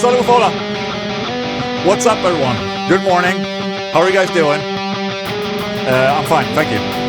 Son of Ola. What's up, everyone? Good morning. How are you guys doing? I'm fine, thank you.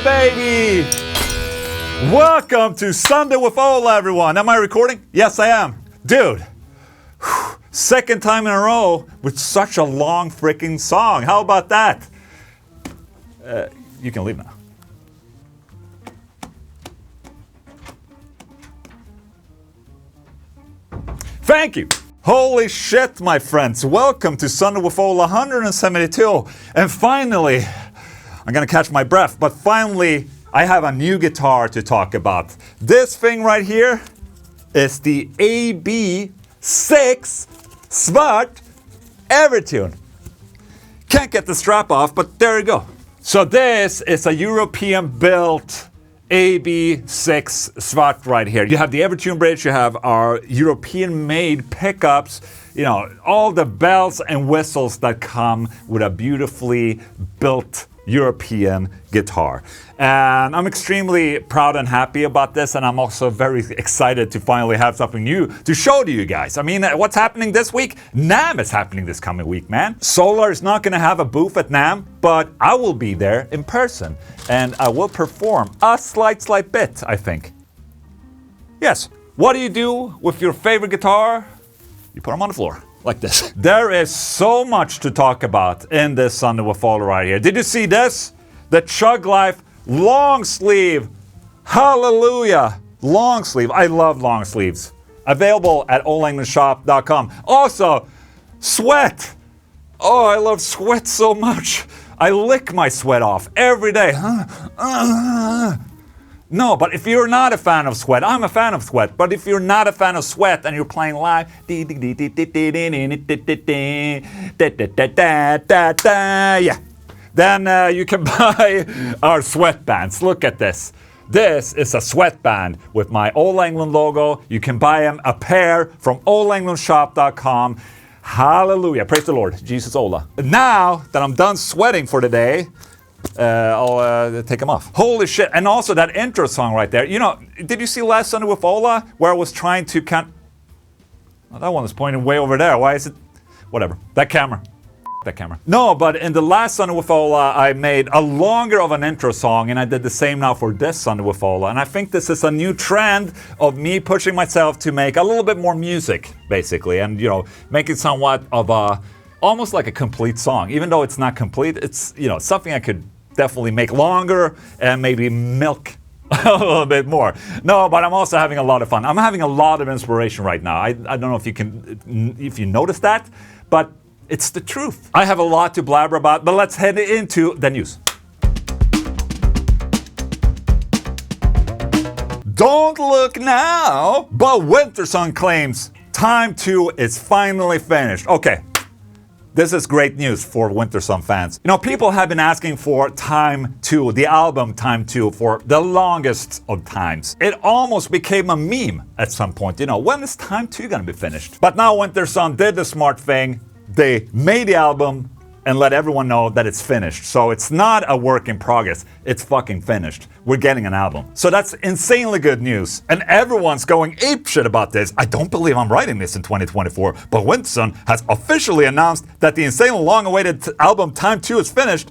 Baby! Welcome to Sunday with Ola, everyone. Am I recording? Yes, I am. Dude, second time in a row with such a long freaking song. How about that? You can leave now. Thank you. Holy shit, my friends. Welcome to Sunday with Ola 172. And finally, I'm gonna catch my breath, but finally I have a new guitar to talk about. This thing right here is the AB6 Svart Evertune. Can't get the strap off, but there you go. So this is a European built AB6 Svart right here. You have the Evertune bridge, you have our European made pickups, you know, all the bells and whistles that come with a beautifully built European guitar. And I'm extremely proud and happy about this, and I'm also very excited to finally have something new to show to you guys. I mean, what's happening this week? NAMM is happening this coming week, man. Swola is not gonna have a booth at NAMM, but I will be there in person, and I will perform a slight bit, I think. Yes. What do you do with your favorite guitar? You put them on the floor. Like this. There is so much to talk about in this Sunday with Ola right here. Did you see this? The Chug Life long sleeve. Hallelujah. Long sleeve. I love long sleeves. Available at olaenglundshop.com. Also, sweat. Oh, I love sweat so much. I lick my sweat off every day. No, but if you're not a fan of sweat, I'm a fan of sweat, but if you're not a fan of sweat and you're playing live, yeah, then you can buy our sweatbands. Look at this. This is a sweatband with my Ola Englund logo. You can buy them a pair from olaenglundshop.com. Hallelujah. Praise the Lord. Jesus Ola. Now that I'm done sweating for the day, I'll take them off. Holy shit. And also that intro song right there. You know, did you see last Sunday with Ola where I was trying to oh, that one is pointing way over there. Why is it? Whatever. That camera. No, but in the last Sunday with Ola, I made a longer of an intro song, and I did the same now for this Sunday with Ola. And I think this is a new trend of me pushing myself to make a little bit more music, basically, and, you know, make it somewhat of a, almost like a complete song. Even though it's not complete, it's, you know, something I could definitely make longer and maybe milk a little bit more. No, but I'm also having a lot of fun. I'm having a lot of inspiration right now. I don't know if you noticed that, but it's the truth. I have a lot to blabber about, but let's head into the news. Don't look now! But Wintersun claims Time 2 is finally finished. Okay. This is great news for Wintersun fans. You know, people have been asking for Time 2, the album Time 2, for the longest of times. It almost became a meme at some point. You know, when is Time 2 gonna be finished? But now Wintersun did the smart thing. They made the album and let everyone know that it's finished. So it's not a work in progress, it's fucking finished. We're getting an album. So that's insanely good news. And everyone's going apeshit about this. I don't believe I'm writing this in 2024, but Wintersun has officially announced that the insanely long-awaited album Time 2 is finished.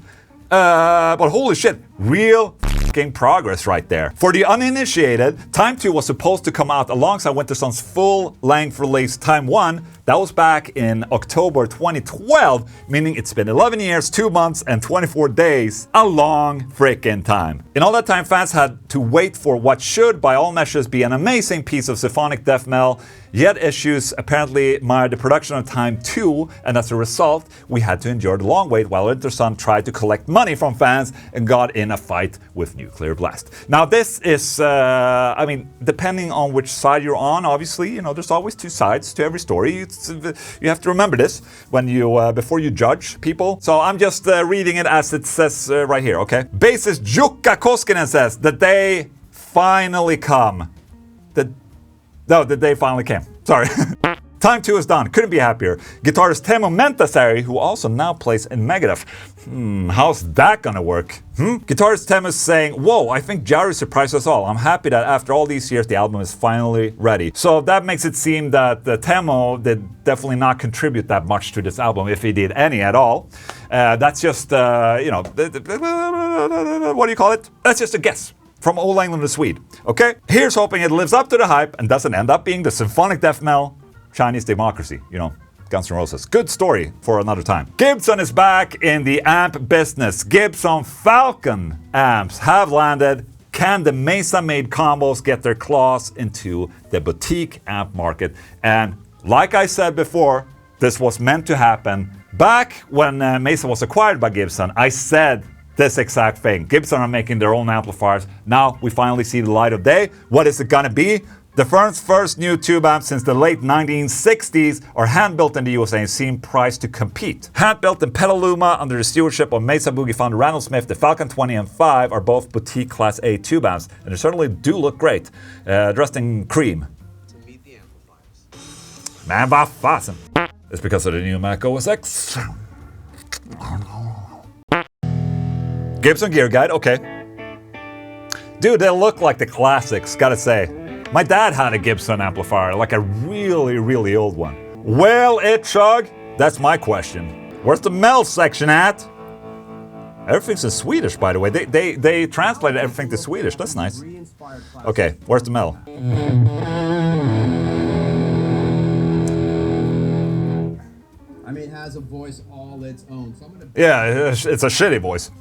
But holy shit, real fucking progress right there. For the uninitiated, Time 2 was supposed to come out alongside Wintersun's full-length release Time 1. That was back in October 2012, meaning it's been 11 years, 2 months, and 24 days. A long freaking time. In all that time, fans had to wait for what should, by all measures, be an amazing piece of symphonic death metal. Yet issues apparently marred the production of Time 2, and as a result, we had to endure the long wait while Wintersun tried to collect money from fans and got in a fight with Nuclear Blast. Now this is, I mean, depending on which side you're on, obviously, you know, there's always two sides to every story. You have to remember this when you, before you judge people. So I'm just reading it as it says right here, okay? Bassist Jukka Koskinen says, the day finally come. The day finally came. Sorry. Time 2 is done. Couldn't be happier. Guitarist Teemu Mentasari, who also now plays in Megadeth. How's that gonna work? Guitarist Teemu is saying, whoa, I think Jerry surprised us all. I'm happy that after all these years, the album is finally ready. So that makes it seem that Teemu did definitely not contribute that much to this album, if he did any at all. That's just, you know, what do you call it? That's just a guess. From Ola, Englund, the Swede. Okay? Here's hoping it lives up to the hype and doesn't end up being the symphonic death metal Chinese democracy. You know, Guns N' Roses. Good story for another time. Gibson is back in the amp business. Gibson Falcon amps have landed. Can the Mesa-made combos get their claws into the boutique amp market? And like I said before, this was meant to happen. Back when Mesa was acquired by Gibson, I said this exact thing. Gibson are making their own amplifiers. Now we finally see the light of day. What is it gonna be? The first new tube amps since the late 1960s are hand-built in the USA and seem priced to compete. Hand-built in Petaluma under the stewardship of Mesa Boogie founder Randall Smith, the Falcon 20 and 5 are both boutique Class A tube amps, and they certainly do look great, dressed in cream. To meet the amplifiers. Man, vad fasen. It's because of the new Mac OS X. Gibson Gear Guide, okay. Dude, they look like the classics, gotta say. My dad had a Gibson amplifier, like a really, really old one. Will it chug? That's my question. Where's the Mel section at? Everything's in Swedish, by the way. They translated everything to Swedish. That's nice. Okay, where's the Mel? I mean, it has a voice all its own. So I'm gonna... Yeah, it's a shitty voice.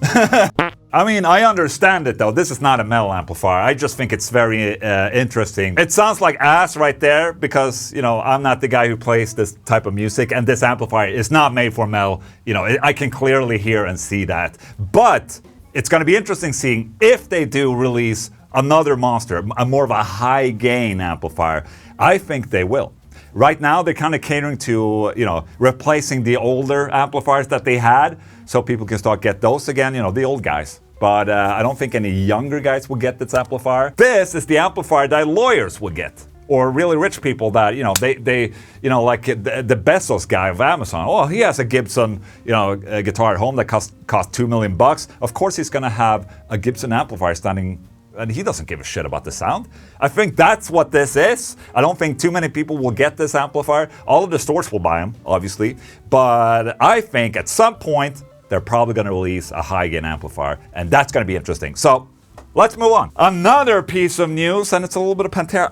I mean, I understand it though. This is not a Mel amplifier. I just think it's very interesting. It sounds like ass right there because, you know, I'm not the guy who plays this type of music, and this amplifier is not made for Mel. You know, I can clearly hear and see that. But it's going to be interesting seeing if they do release another monster, a more of a high gain amplifier. I think they will. Right now, they're kind of catering to, you know, replacing the older amplifiers that they had, so people can start get those again, you know, the old guys. But I don't think any younger guys will get this amplifier. This is the amplifier that lawyers will get, or really rich people that, you know, they you know, like the Bezos guy of Amazon. Oh, he has a Gibson, you know, a guitar at home that cost $2 million. Of course, he's gonna have a Gibson amplifier standing. And he doesn't give a shit about the sound. I think that's what this is. I don't think too many people will get this amplifier. All of the stores will buy them, obviously. But I think at some point, they're probably going to release a high-gain amplifier. And that's going to be interesting. So, let's move on. Another piece of news, and it's a little bit of Pantera.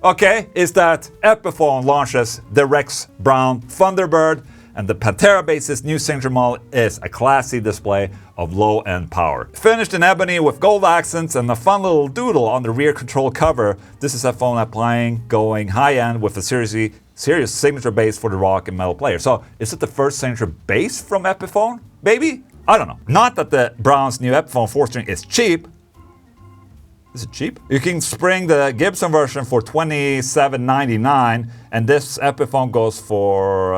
Okay, is that Epiphone launches the Rex Brown Thunderbird. And the Pantera bass's new signature model is a classy display of low-end power. Finished in ebony with gold accents and a fun little doodle on the rear control cover, this is a phone applying going high-end with a serious signature bass for the rock and metal player. So, is it the first signature bass from Epiphone? Maybe? I don't know. Not that the Brown's new Epiphone 4-string is cheap. Is it cheap? You can spring the Gibson version for $27.99, and this Epiphone goes for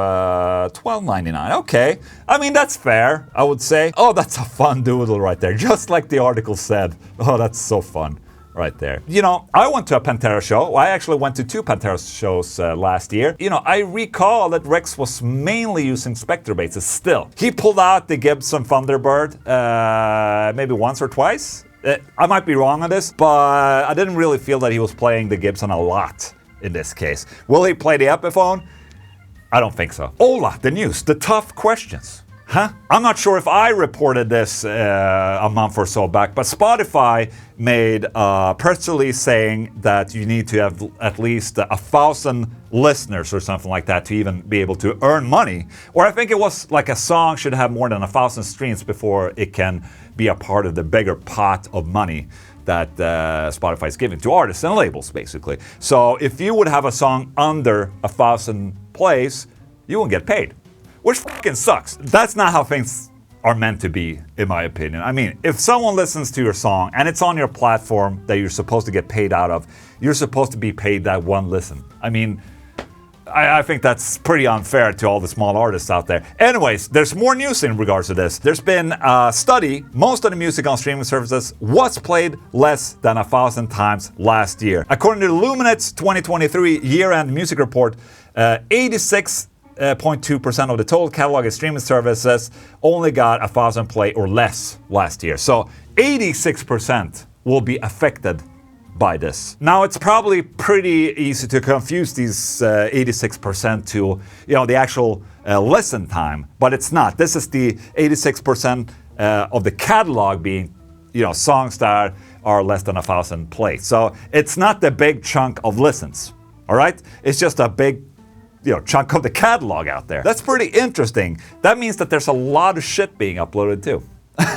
$12.99. Okay, I mean, that's fair, I would say. Oh, that's a fun doodle right there, just like the article said. Oh, that's so fun right there. You know, I went to a Pantera show. I actually went to 2 Pantera shows last year. You know, I recall that Rex was mainly using Spectre basses still. He pulled out the Gibson Thunderbird maybe once or twice. I might be wrong on this, but I didn't really feel that he was playing the Gibson a lot in this case. Will he play the Epiphone? I don't think so. Ola, the news, the tough questions. Huh? I'm not sure if I reported this a month or so back, but Spotify made a press release saying that you need to have at least 1,000 listeners or something like that to even be able to earn money. Or I think it was like a song should have more than 1,000 streams before it can be a part of the bigger pot of money that Spotify is giving to artists and labels, basically. So if you would have a song under 1,000 plays, you won't get paid. Which fucking sucks. That's not how things are meant to be, in my opinion. I mean, if someone listens to your song and it's on your platform that you're supposed to get paid out of, you're supposed to be paid that one listen. I mean, I think that's pretty unfair to all the small artists out there. Anyways, there's more news in regards to this. There's been a study. Most of the music on streaming services was played less than 1,000 times last year. According to Luminet's 2023 year-end music report, 86.2% of the total catalog of streaming services only got 1,000 play or less last year. So 86% will be affected by this. Now, it's probably pretty easy to confuse these 86% to, you know, the actual listen time, but it's not. This is the 86% of the catalog being, you know, songs that are less than 1,000 plays. So it's not the big chunk of listens, all right? It's just a big, you know, chunk of the catalog out there. That's pretty interesting. That means that there's a lot of shit being uploaded too.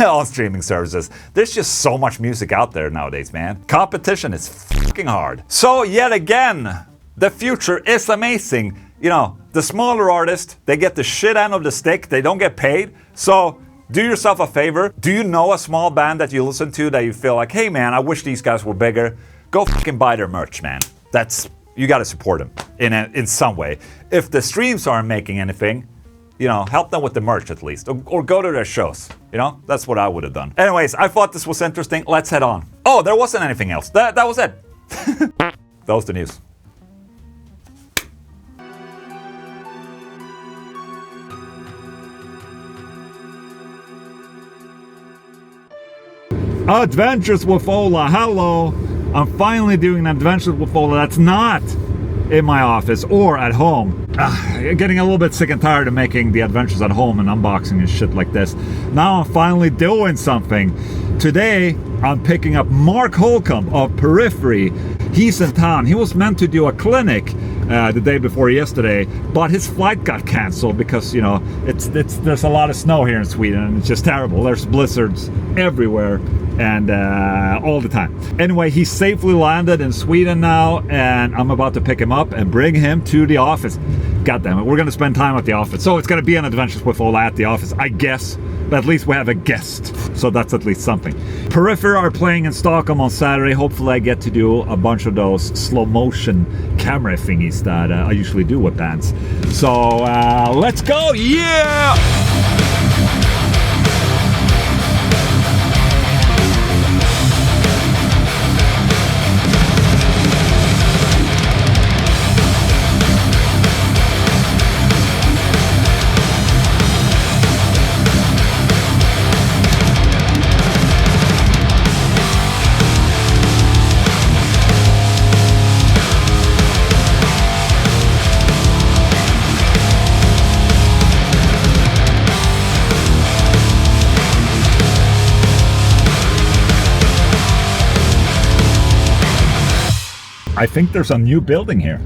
On streaming services. There's just so much music out there nowadays, man. Competition is fucking hard. So yet again, the future is amazing. You know, the smaller artists, they get the shit end of the stick. They don't get paid. So do yourself a favor. Do you know a small band that you listen to that you feel like, hey man, I wish these guys were bigger? Go fucking buy their merch, man. You gotta support them in some way. If the streams aren't making anything, you know, help them with the merch at least, or go to their shows. You know, that's what I would have done. Anyways, I thought this was interesting. Let's head on. Oh, there wasn't anything else. That was it. That was the news. Adventures with Ola. Hello. I'm finally doing Adventures with Ola. That's not in my office or at home. Getting a little bit sick and tired of making the adventures at home and unboxing and shit like this. Now I'm finally doing something. Today I'm picking up Mark Holcomb of Periphery. He's in town. He was meant to do a clinic the day before yesterday, but his flight got canceled because, you know, there's a lot of snow here in Sweden and it's just terrible. There's blizzards everywhere and all the time. Anyway, he's safely landed in Sweden now, and I'm about to pick him up and bring him to the office. God damn it, we're gonna spend time at the office. So it's gonna be an Adventures with Ola at the office, I guess. But at least we have a guest, so that's at least something. Periphery are playing in Stockholm on Saturday. Hopefully I get to do a bunch of those slow motion camera thingies that I usually do with bands. So let's go, yeah! I think there's a new building here.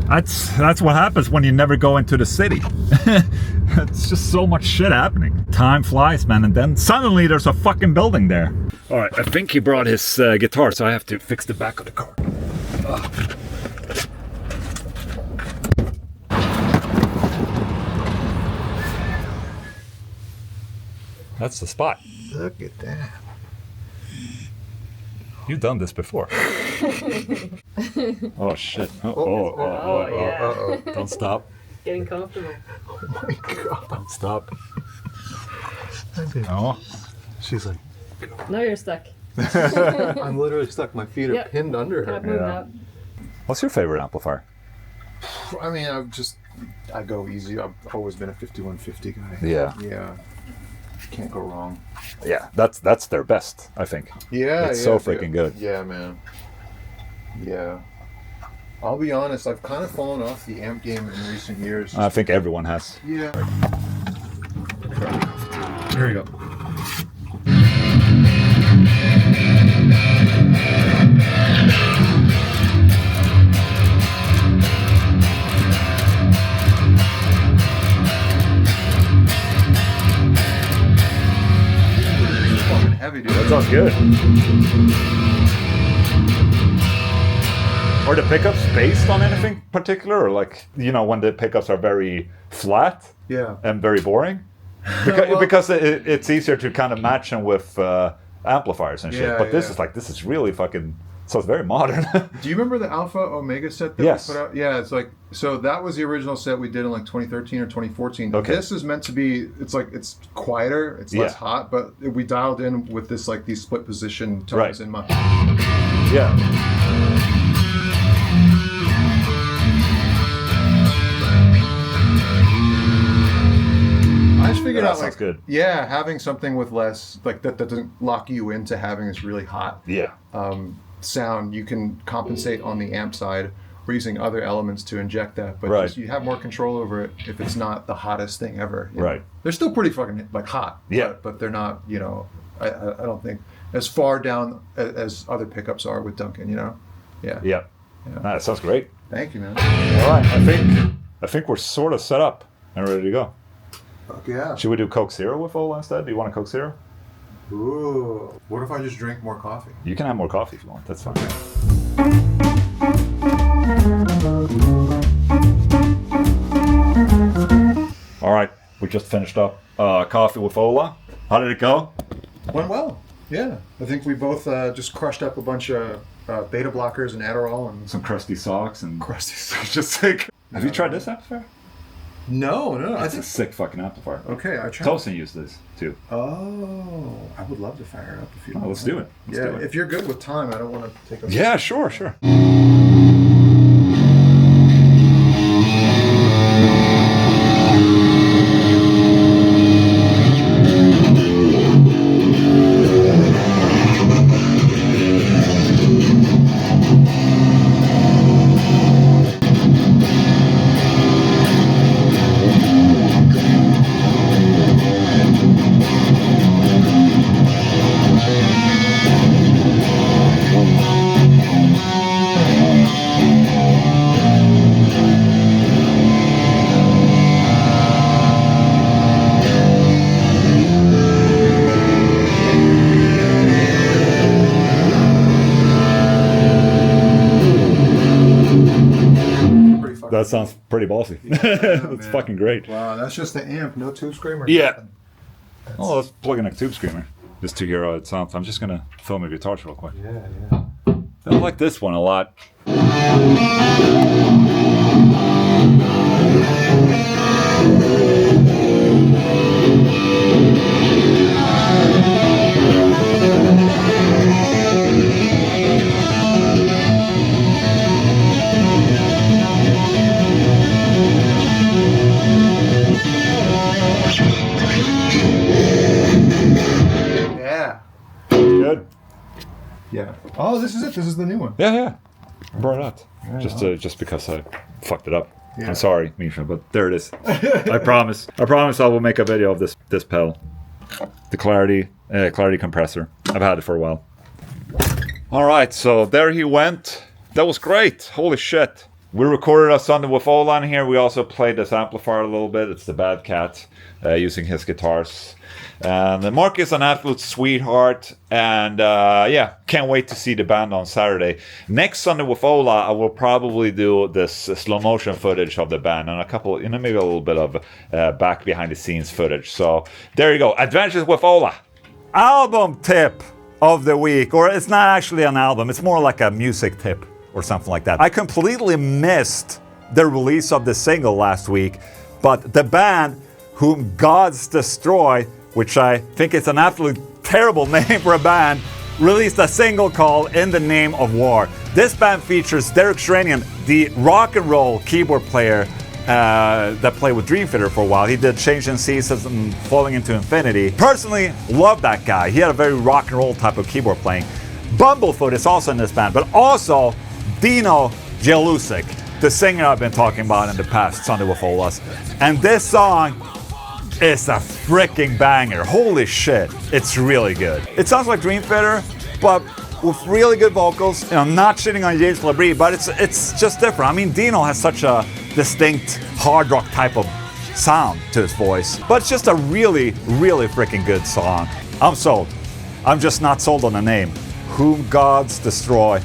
That's what happens when you never go into the city. It's just so much shit happening. Time flies, man, and then suddenly there's a fucking building there. All right, I think he brought his guitar, so I have to fix the back of the car. That's the spot. Look at that. You've done this before. Oh shit. Oh, yeah. Don't stop. Getting comfortable. Oh my god. Don't stop. Oh. She's like, Now you're stuck. I'm literally stuck. My feet are Yep. pinned under Can't her. move Yeah. now. What's your favorite amplifier? I mean, I go easy. I've always been a 5150 guy. Yeah. Yeah. Can't go wrong. Yeah, that's their best, I think. Yeah. It's yeah, so freaking good. Yeah, man. Yeah. I'll be honest, I've kind of fallen off the amp game in recent years. I think everyone has. Yeah. Here you go. Fucking heavy, dude. That sounds good. Are the pickups based on anything particular, or like, you know, when the pickups are very flat Yeah. and very boring? Because it's easier to kind of match them with amplifiers and shit. Yeah, But this yeah. is like, this is really fucking, so it's very modern. Do you remember the Alpha Omega set that Yes. we put out? Yeah, it's like, so that was the original set we did in like 2013 or 2014. Okay. This is meant to be, it's like, it's quieter, it's less Yeah. hot, but we dialed in with this, like these split position tones Right. in my. Yeah. I just figured That out, sounds like, good. yeah, having something with less, like that doesn't lock you into having this really hot Yeah. sound. You can compensate on the amp side. We're using other elements to inject that, but Right. just, you have more control over it if it's not the hottest thing ever. you know? Right. They're still pretty fucking like hot. Yeah. But they're not, you know, I don't think as far down as other pickups are with Duncan, you know? Yeah. Yeah. Nah, that sounds great. Thank you, man. All right. I think we're sort of set up and ready to go. Fuck yeah. Should we do Coke Zero with Ola instead? Do you want a Coke Zero? Ooh. What if I just drink more coffee? You can have more coffee if you want. That's fine. All right. We just finished up coffee with Ola. How did it go? Went well. Yeah. I think we both just crushed up a bunch of beta blockers and Adderall and Some crusty socks and crusty. just like. Have you tried this amplifier? No. I It's a think. sick fucking amplifier. Okay, I tried. Tosin used this too. Oh, I would love to fire it up if you. Oh, let's do it. Let's Yeah, do it. if you're good with time, I don't want to take up. Yeah, sure. Pretty fucking. That sounds pretty ballsy. It's man. fucking great. Wow, that's just the amp, no tube screamer. Yeah. Oh, let's plug in a tube screamer just to hear how it sounds. I'm just gonna film a guitars real quick. Yeah. I like this one a lot. Yeah. Good. Yeah. Oh, this is it. This is the new one. Yeah. I brought it out just because I fucked it up. Yeah. I'm sorry, Misha, but there it is. I promise. I will make a video of this pedal. The clarity compressor. I've had it for a while. All right, so there he went. That was great. Holy shit. We recorded a Sunday with Ola in here. We also played this amplifier a little bit. It's the Bad Cat, using his guitars. And Mark is an absolute sweetheart. And can't wait to see the band on Saturday. Next Sunday with Ola, I will probably do this slow motion footage of the band and a couple, maybe a little bit of back behind the scenes footage. So there you go. Adventures with Ola. Album tip. of the week, or it's not actually an album, it's more like a music tip or something like that. I completely missed the release of the single last week, but the band Whom Gods Destroy, which I think is an absolutely terrible name for a band, released a single called In the Name of War. This band features Derek Shranian, the rock and roll keyboard player that played with Dream Theater for a while. He did Changing Seasons and Falling Into Infinity. Personally, love that guy. He had a very rock and roll type of keyboard playing. Bumblefoot is also in this band, but also Dino Jelusic, the singer I've been talking about in the past, Sunday with Olas. And this song is a freaking banger. Holy shit, it's really good. It sounds like Dream Theater, but with really good vocals. You know, not shitting on James Labrie, but it's just different. I mean, Dino has such a distinct hard rock type of sound to his voice, but it's just a really, really freaking good song. I'm sold. I'm just not sold on the name. Whom Gods Destroy.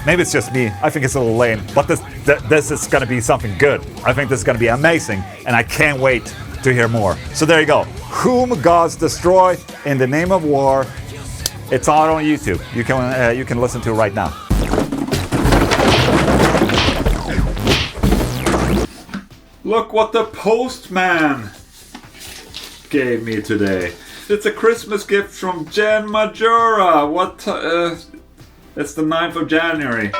Maybe it's just me. I think it's a little lame, but this is going to be something good. I think this is going to be amazing, and I can't wait to hear more. So there you go. Whom Gods Destroy, In the Name of War. It's out on YouTube. You can listen to it right now. Look what the postman gave me today. It's a Christmas gift from Jen Majura. It's the 9th of January.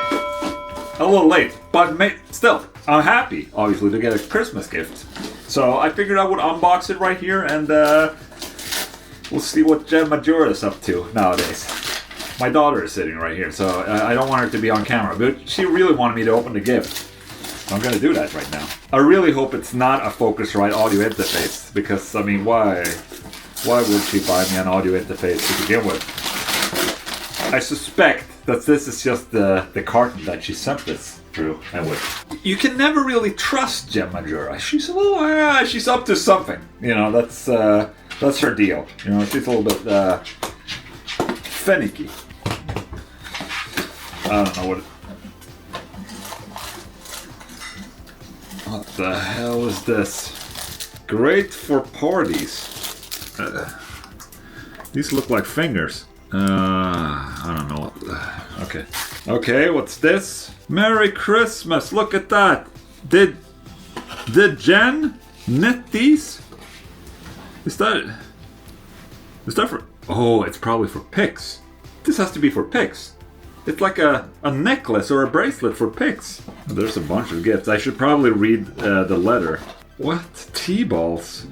A little late, but still, I'm happy, obviously, to get a Christmas gift. So I figured I would unbox it right here, and we'll see what Jen Majura is up to nowadays. My daughter is sitting right here, so I don't want her to be on camera, but she really wanted me to open the gift. I'm gonna do that right now. I really hope it's not a Focusrite audio interface, because, I mean, why would she buy me an audio interface to begin with? I suspect that this is just the carton that she sent this through. You can never really trust Jen Majura. She's a little, she's up to something. You know, that's her deal. You know, she's a little bit finicky. I don't know what the hell is this? Great for parties. These look like fingers. I don't know. Okay, what's this? Merry Christmas! Look at that! Did Jen knit these? Is that for... Oh, it's probably for pics. This has to be for pics. It's like a necklace or a bracelet for pics. There's a bunch of gifts. I should probably read the letter. What? T-balls?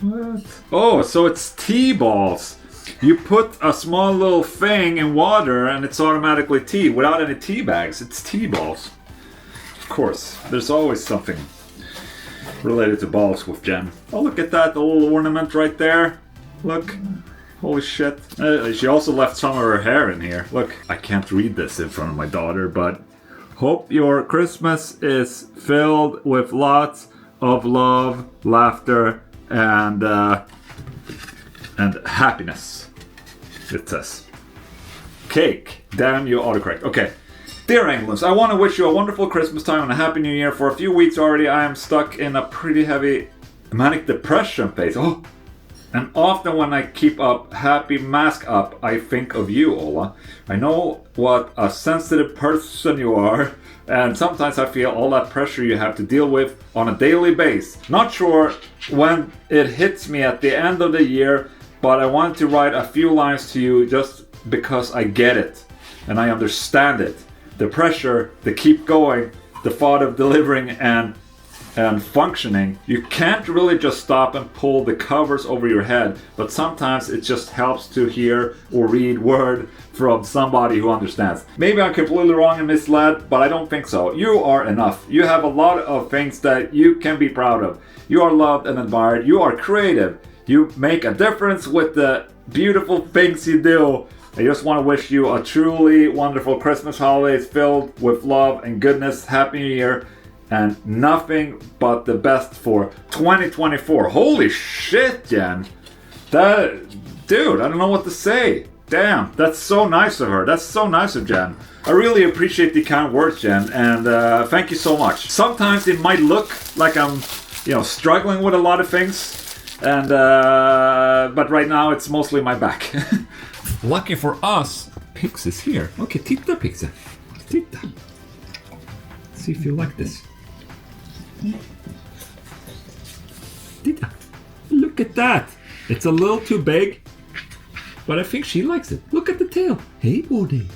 What? Oh, so it's T-balls. You put a small little thing in water and it's automatically tea without any tea bags. It's tea balls. Of course, there's always something related to balls with Jen. Oh, look at that, the little ornament right there. Look. Holy shit. She also left some of her hair in here. Look, I can't read this in front of my daughter, but hope your Christmas is filled with lots of love, laughter, and happiness, it says. Cake. Damn you, autocorrect. Okay. Dear Englund, I want to wish you a wonderful Christmas time and a happy new year. For a few weeks already, I am stuck in a pretty heavy manic depression phase. Oh! And often when I keep a happy mask up, I think of you, Ola. I know what a sensitive person you are, and sometimes I feel all that pressure you have to deal with on a daily basis. Not sure when it hits me at the end of the year, but I want to write a few lines to you just because I get it and I understand it. The pressure, the keep going, the thought of delivering and functioning. You can't really just stop and pull the covers over your head, but sometimes it just helps to hear or read word from somebody who understands. Maybe I'm completely wrong and misled, but I don't think so. You are enough. You have a lot of things that you can be proud of. You are loved and admired. You are creative. You make a difference with the beautiful things you do. I just want to wish you a truly wonderful Christmas holidays filled with love and goodness. Happy New Year. And nothing but the best for 2024. Holy shit, Jen. Dude, I don't know what to say. Damn, that's so nice of her. That's so nice of Jen. I really appreciate the kind words, Jen, and thank you so much. Sometimes it might look like I'm, struggling with a lot of things, And but right now it's mostly my back. Lucky for us, Pix is here. Okay, titta Pixie. Titta. See if you like this. Titta. Look at that. It's a little too big, but I think she likes it. Look at the tail. Hej Bodil.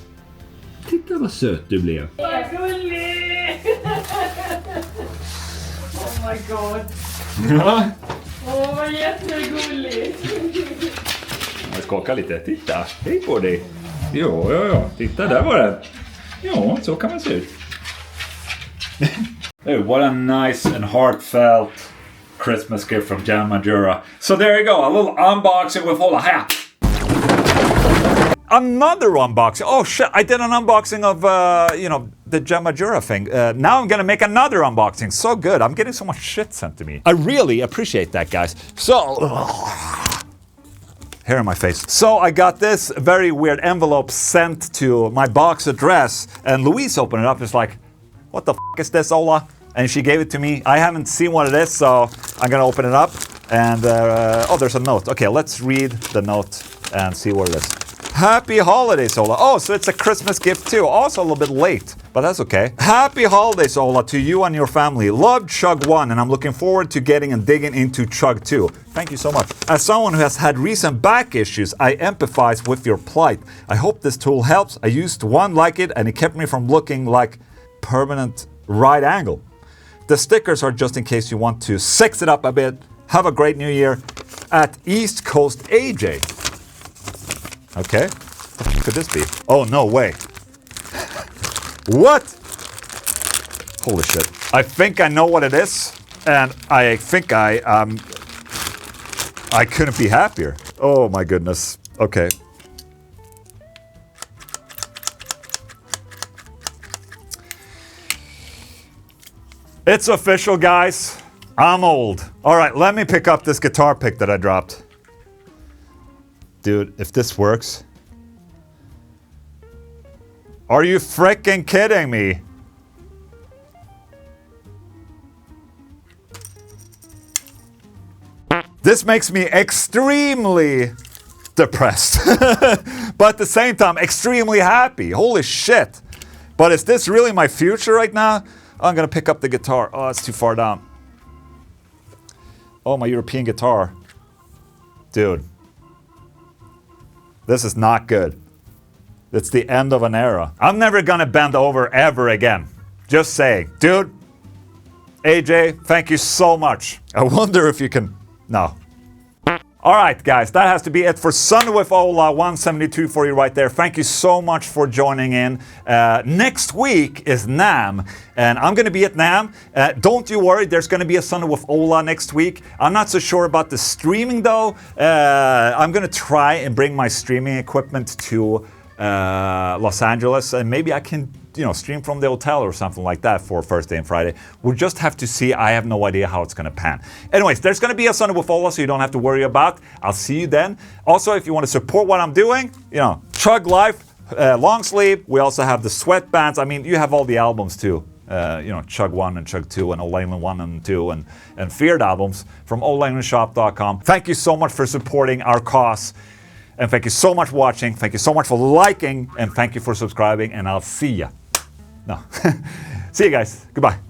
Titta vad söt du blev. Vad gullig! Oh my god. Ja. Åh, vad jättegullig. Jag skakar lite. Titta. Hej på dig. Ja. Titta, där var den. Ja, så kan man se ut. Hey, what a nice and heartfelt Christmas gift from Jan Majura. So there you go. A little unboxing with Ola. Hiya. Another unboxing. Oh shit, I did an unboxing of, the Jan Majura thing. Now I'm gonna make another unboxing. So good. I'm getting so much shit sent to me. I really appreciate that, guys. So, hair in my face. So I got this very weird envelope sent to my box address, and Louise opened it up. It's like, what the f*** is this, Ola? And she gave it to me. I haven't seen what it is, so I'm gonna open it up. And, there's a note. Okay, let's read the note and see what it is. Happy holidays, Ola. Oh, so it's a Christmas gift too. Also a little bit late, but that's okay. Happy holidays, Ola, to you and your family. Love Chug 1, and I'm looking forward to getting and digging into Chug 2. Thank you so much. As someone who has had recent back issues, I empathize with your plight. I hope this tool helps. I used one like it, and it kept me from looking like permanent right angle. The stickers are just in case you want to sex it up a bit. Have a great new year at East Coast AJ. Okay, what could this be? Oh, no way. What? Holy shit. I think I know what it is, and I think I couldn't be happier. Oh my goodness. Okay. It's official, guys. I'm old. All right, let me pick up this guitar pick that I dropped. Dude, if this works. Are you frickin' kidding me? This makes me extremely depressed. But at the same time, extremely happy. Holy shit. But is this really my future right now? I'm gonna pick up the guitar. Oh, it's too far down. Oh, my European guitar. Dude. This is not good. It's the end of an era. I'm never gonna bend over ever again. Just saying. Dude, AJ, thank you so much. I wonder if you can... No. Alright guys, that has to be it for Sunday with Ola 172 for you right there. Thank you so much for joining in. Next week is NAMM, and I'm going to be at NAMM. Don't you worry, there's going to be a Sunday with Ola next week. I'm not so sure about the streaming though. I'm going to try and bring my streaming equipment to Los Angeles, and maybe I can stream from the hotel or something like that for Thursday and Friday. We'll just have to see. I have no idea how it's going to pan. Anyways, there's going to be a Sunday with Ola, so you don't have to worry about. I'll see you then. Also, if you want to support what I'm doing, Chug Life, long sleeve. We also have the sweatbands. I mean, you have all the albums too. Chug 1 and Chug 2 and Englund 1 and 2 and Feared albums from oldlanguageshop.com. Thank you so much for supporting our cause. And thank you so much for watching. Thank you so much for liking. And thank you for subscribing. And I'll see ya. No. See you guys. Goodbye.